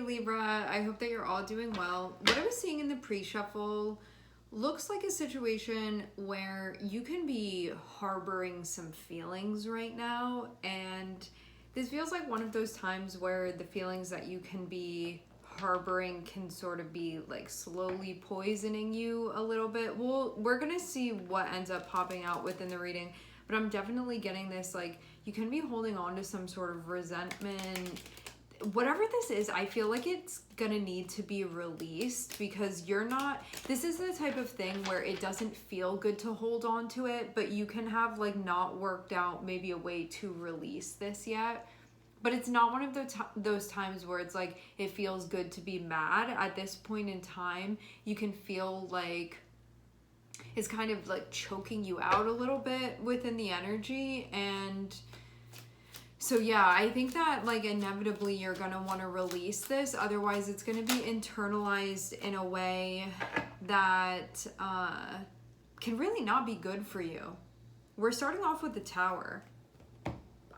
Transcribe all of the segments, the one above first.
Libra. I hope that you're all doing well. What I was seeing in the pre-shuffle looks like a situation where you can be harboring some feelings right now, and this feels like one of those times where the feelings that you can be harboring can sort of be like slowly poisoning you a little bit. We're gonna see what ends up popping out within the reading, but I'm definitely getting this, like, you can be holding on to some sort of resentment. Whatever this is, I feel like it's gonna need to be released, because this is the type of thing where it doesn't feel good to hold on to it, but you can have like not worked out maybe a way to release this yet. But it's not one of those times where it's like it feels good to be mad. At this point in time, you can feel like it's kind of like choking you out a little bit within the energy. And so yeah, I think that like inevitably you're gonna want to release this. Otherwise, it's gonna be internalized in a way that can really not be good for you. We're starting off with the Tower.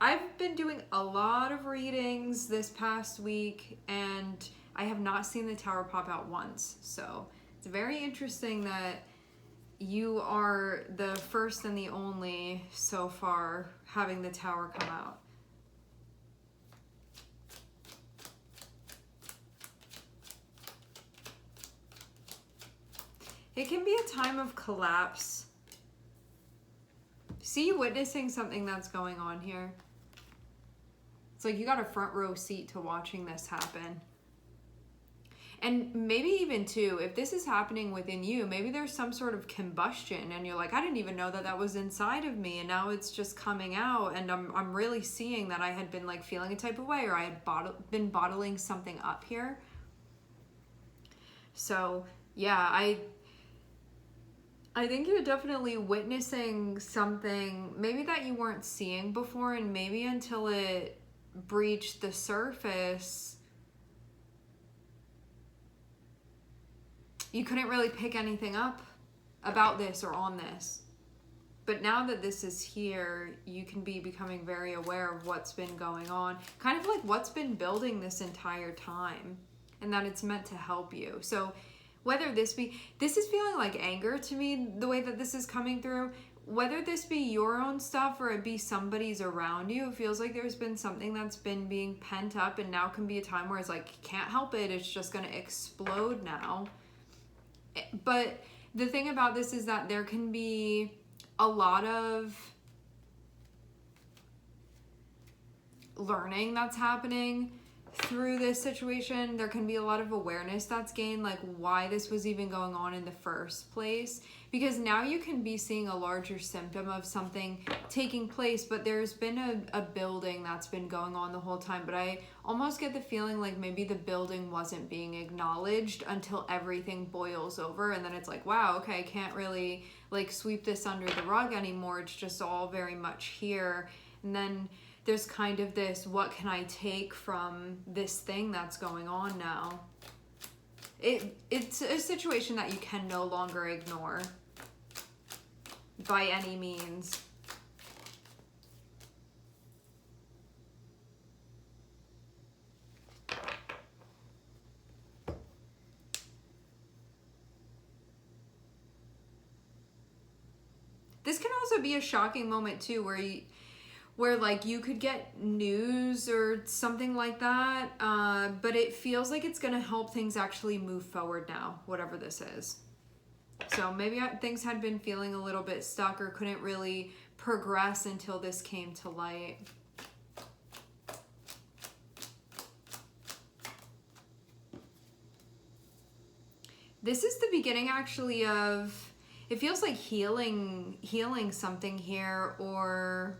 I've been doing a lot of readings this past week, and I have not seen the Tower pop out once. So it's very interesting that you are the first and the only so far having the Tower come out. It can be a time of collapse. See you witnessing something that's going on here. It's like you got a front row seat to watching this happen. And maybe even too, if this is happening within you, maybe there's some sort of combustion and you're like, I didn't even know that that was inside of me, and now it's just coming out, and I'm really seeing that I had been like feeling a type of way, or I had been bottling something up here. So yeah, I think you're definitely witnessing something maybe that you weren't seeing before, and maybe until it breached the surface, you couldn't really pick anything up about this or on this. But now that this is here, you can be becoming very aware of what's been going on, kind of like what's been building this entire time, and that it's meant to help you. So whether this is feeling like anger to me, the way that this is coming through, whether this be your own stuff or it be somebody's around you, it feels like there's been something that's been being pent up, and now can be a time where it's like, can't help it, it's just going to explode now. But the thing about this is that there can be a lot of learning that's happening through this situation. There can be a lot of awareness that's gained, like why this was even going on in the first place, because now you can be seeing a larger symptom of something taking place, but there's been a building that's been going on the whole time. But I almost get the feeling like maybe the building wasn't being acknowledged until everything boils over, and then it's like, wow, okay, I can't really like sweep this under the rug anymore, it's just all very much here. And then there's kind of this, what can I take from this thing that's going on now? It's a situation that you can no longer ignore by any means. This can also be a shocking moment too, where like you could get news or something like that, but it feels like it's gonna help things actually move forward now, whatever this is. So maybe things had been feeling a little bit stuck or couldn't really progress until this came to light. This is the beginning actually of, it feels like healing something here, or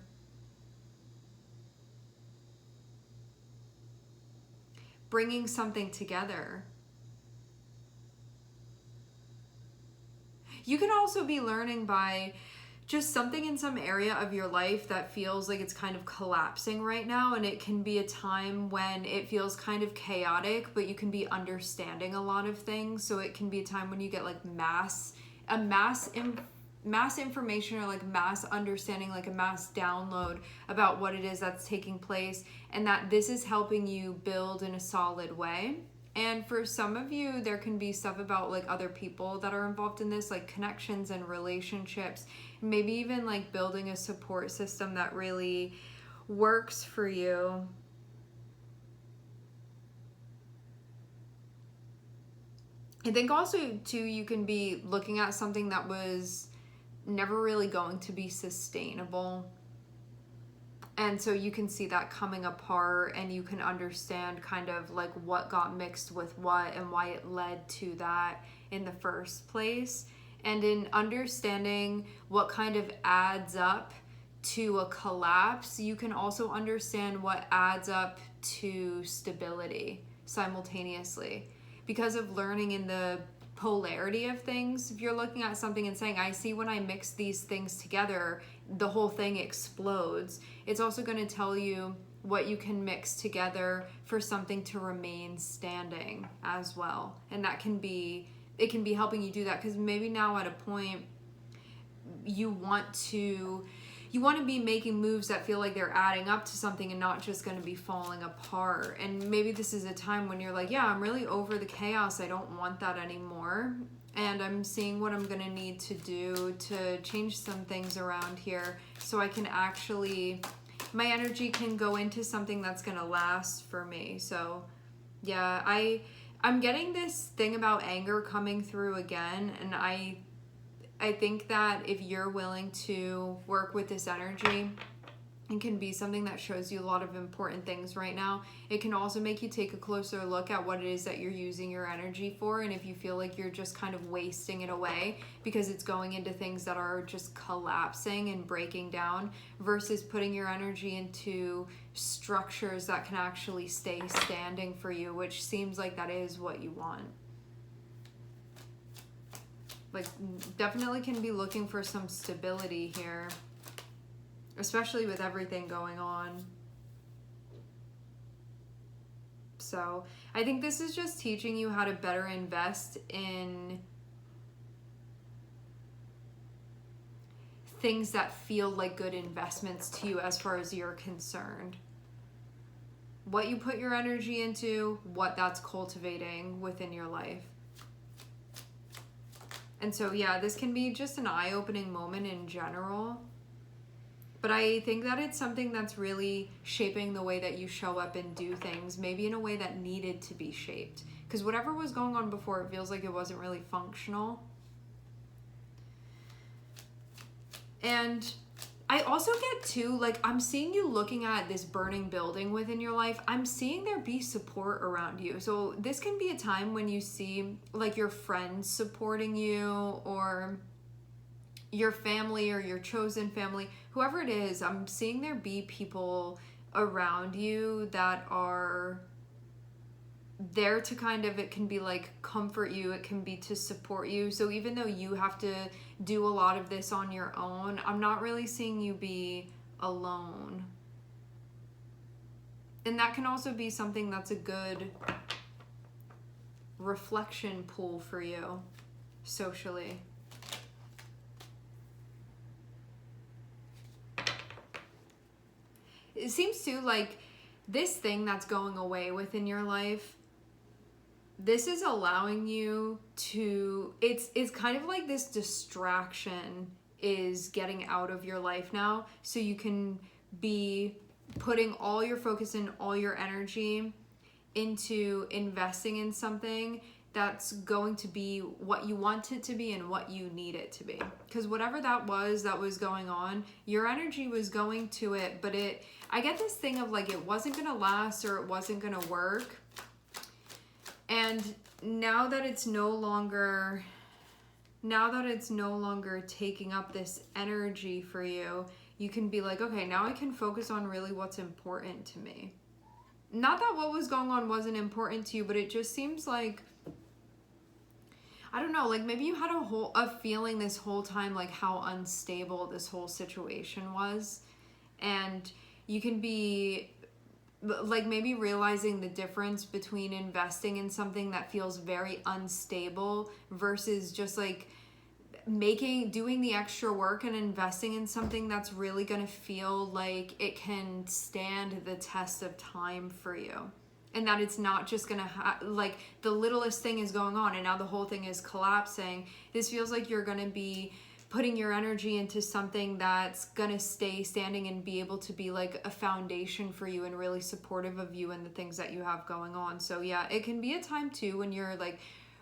bringing something together. You can also be learning by just something in some area of your life that feels like it's kind of collapsing right now, and it can be a time when it feels kind of chaotic, but you can be understanding a lot of things. So it can be a time when you get like mass information, or like mass understanding, like a mass download about what it is that's taking place, and that this is helping you build in a solid way. And for some of you, there can be stuff about like other people that are involved in this, like connections and relationships, maybe even like building a support system that really works for you. I think also too, you can be looking at something that was never really going to be sustainable. And so you can see that coming apart, and you can understand kind of like what got mixed with what and why it led to that in the first place. And in understanding what kind of adds up to a collapse, you can also understand what adds up to stability simultaneously. Because of learning in the polarity of things, if you're looking at something and saying, I see when I mix these things together, the whole thing explodes, it's also going to tell you what you can mix together for something to remain standing as well. And that can be, it can be helping you do that, because maybe now at a point you want to be making moves that feel like they're adding up to something and not just going to be falling apart. And maybe this is a time when you're like, yeah, I'm really over the chaos. I don't want that anymore. And I'm seeing what I'm going to need to do to change some things around here so I can actually, my energy can go into something that's going to last for me. So yeah, I'm getting this thing about anger coming through again. And I think that if you're willing to work with this energy, it can be something that shows you a lot of important things right now. It can also make you take a closer look at what it is that you're using your energy for, and if you feel like you're just kind of wasting it away because it's going into things that are just collapsing and breaking down, versus putting your energy into structures that can actually stay standing for you, which seems like that is what you want. Like, definitely can be looking for some stability here, especially with everything going on. So I think this is just teaching you how to better invest in things that feel like good investments to you as far as you're concerned. What you put your energy into, what that's cultivating within your life. And so, yeah, this can be just an eye-opening moment in general. But I think that it's something that's really shaping the way that you show up and do things, maybe in a way that needed to be shaped. Because whatever was going on before, it feels like it wasn't really functional. And I also get too, like, I'm seeing you looking at this burning building within your life. I'm seeing there be support around you. So this can be a time when you see like your friends supporting you, or your family, or your chosen family, whoever it is. I'm seeing there be people around you that are there to kind of, it can be like comfort you, it can be to support you. So even though you have to do a lot of this on your own, I'm not really seeing you be alone. And that can also be something that's a good reflection pool for you socially. It seems too like this thing that's going away within your life, this is allowing you to, it's kind of like this distraction is getting out of your life now, so you can be putting all your focus and all your energy into investing in something that's going to be what you want it to be and what you need it to be. Because whatever that was going on, your energy was going to it, but I get this thing of like it wasn't gonna last, or it wasn't gonna work. And now that it's no longer taking up this energy for you, you can be like, okay, now I can focus on really what's important to me. Not that what was going on wasn't important to you, but it just seems like, I don't know, like maybe you had a feeling this whole time like how unstable this whole situation was. And you can be like maybe realizing the difference between investing in something that feels very unstable versus just like doing the extra work and investing in something that's really going to feel like it can stand the test of time for you. And that it's not just gonna like the littlest thing is going on and now the whole thing is collapsing. This feels like you're gonna be putting your energy into something that's gonna stay standing and be able to be like a foundation for you and really supportive of you and the things that you have going on. So yeah, it can be a time too when you're like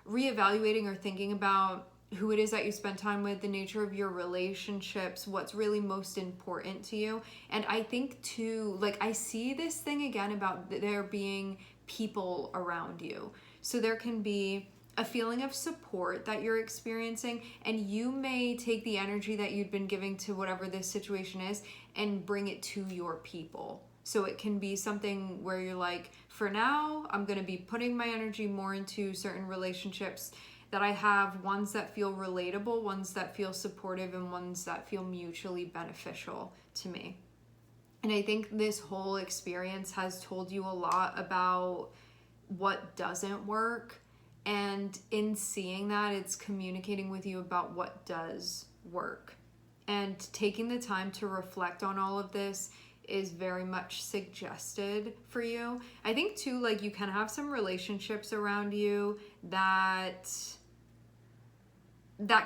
reevaluating or thinking about who it is that you spend time with, the nature of your relationships, what's really most important to you. And I think too, like I see this thing again about there being people around you. So there can be a feeling of support that you're experiencing, and you may take the energy that you'd been giving to whatever this situation is and bring it to your people. So it can be something where you're like, for now, I'm going to be putting my energy more into certain relationships that I have, ones that feel relatable, ones that feel supportive, and ones that feel mutually beneficial to me. And I think this whole experience has told you a lot about what doesn't work. And in seeing that, it's communicating with you about what does work. And taking the time to reflect on all of this is very much suggested for you. I think too, like you can have some relationships around you that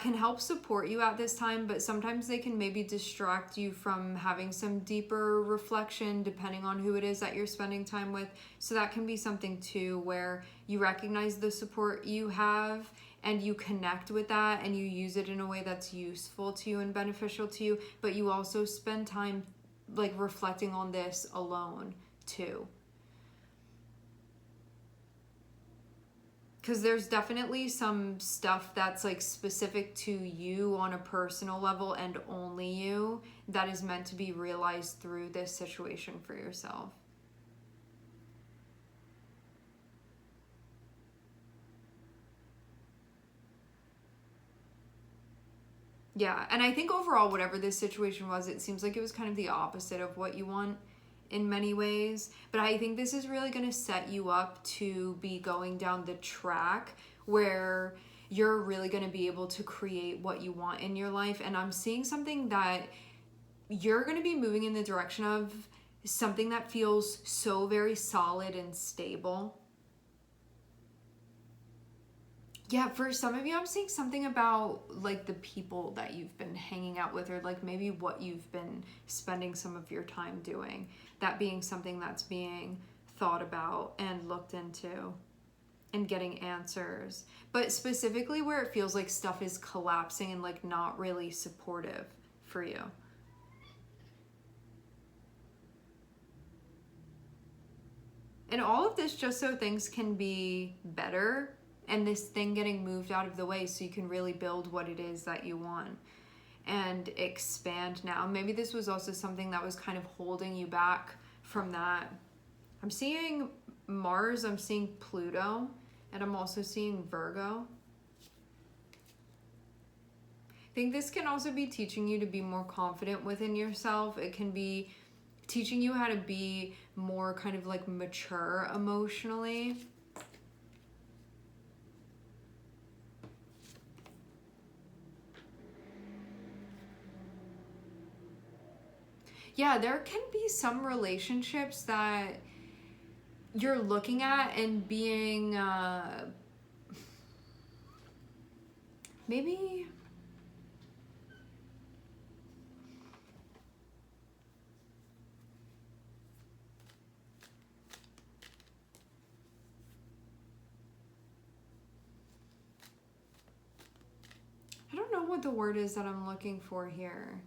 can help support you at this time, but sometimes they can maybe distract you from having some deeper reflection depending on who it is that you're spending time with. So that can be something too where you recognize the support you have and you connect with that and you use it in a way that's useful to you and beneficial to you, but you also spend time like reflecting on this alone too. Because there's definitely some stuff that's like specific to you on a personal level and only you that is meant to be realized through this situation for yourself. Yeah, and I think overall, whatever this situation was, it seems like it was kind of the opposite of what you want in many ways. But I think this is really going to set you up to be going down the track where you're really going to be able to create what you want in your life. And I'm seeing something that you're going to be moving in the direction of something that feels so very solid and stable. Yeah, for some of you, I'm seeing something about like the people that you've been hanging out with, or like maybe what you've been spending some of your time doing. That being something that's being thought about and looked into and getting answers. But specifically where it feels like stuff is collapsing and like not really supportive for you. And all of this just so things can be better and this thing getting moved out of the way so you can really build what it is that you want and expand now. Maybe this was also something that was kind of holding you back from that. I'm seeing Mars, I'm seeing Pluto, and I'm also seeing Virgo. I think this can also be teaching you to be more confident within yourself. It can be teaching you how to be more kind of like mature emotionally. Yeah, there can be some relationships that you're looking at and being maybe I don't know what the word is that I'm looking for here.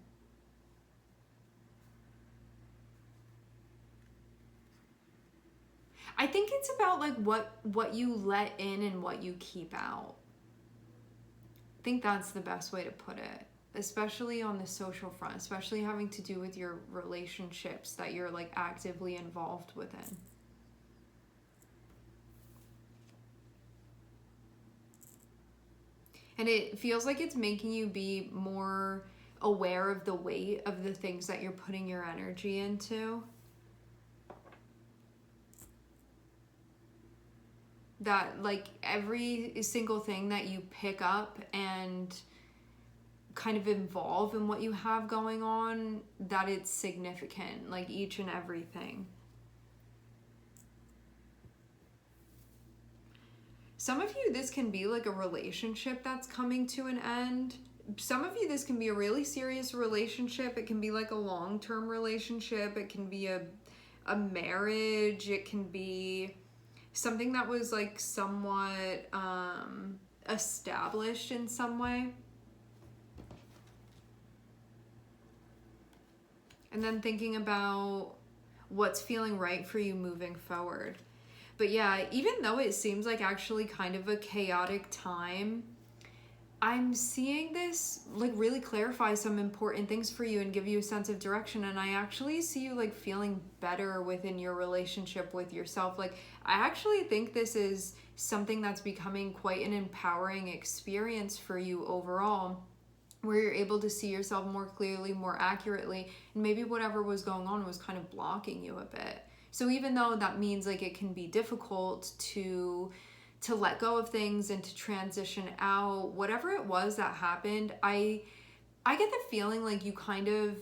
I think it's about like what you let in and what you keep out. I think that's the best way to put it, especially on the social front, especially having to do with your relationships that you're like actively involved within. And it feels like it's making you be more aware of the weight of the things that you're putting your energy into. That like every single thing that you pick up and kind of involve in what you have going on, that it's significant, like each and everything. Some of you, this can be like a relationship that's coming to an end. Some of you, this can be a really serious relationship. It can be like a long-term relationship. It can be a marriage. It can be something that was like somewhat established in some way. And then thinking about what's feeling right for you moving forward. But yeah, even though it seems like actually kind of a chaotic time, I'm seeing this like really clarify some important things for you and give you a sense of direction. And I actually see you like feeling better within your relationship with yourself. Like, I actually think this is something that's becoming quite an empowering experience for you overall, where you're able to see yourself more clearly, more accurately, and maybe whatever was going on was kind of blocking you a bit. So even though that means like it can be difficult to let go of things and to transition out, whatever it was that happened, I get the feeling like you kind of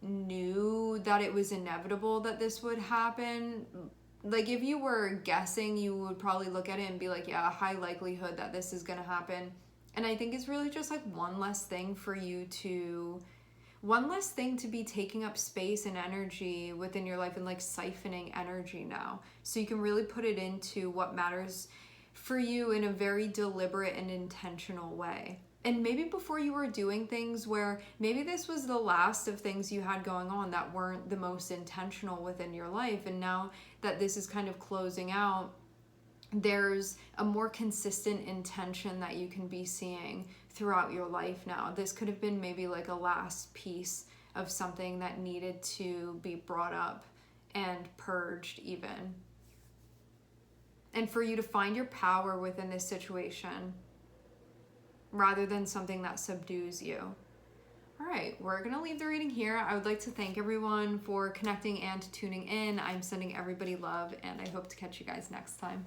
knew that it was inevitable that this would happen. Like, if you were guessing, you would probably look at it and be like, yeah, high likelihood that this is going to happen. And I think it's really just like one less thing to be taking up space and energy within your life, and like siphoning energy now. So you can really put it into what matters for you in a very deliberate and intentional way. And maybe before you were doing things where maybe this was the last of things you had going on that weren't the most intentional within your life. And now that this is kind of closing out, there's a more consistent intention that you can be seeing throughout your life now. This could have been maybe like a last piece of something that needed to be brought up and purged even. And for you to find your power within this situation rather than something that subdues you. All right, we're going to leave the reading here. I would like to thank everyone for connecting and tuning in. I'm sending everybody love, and I hope to catch you guys next time.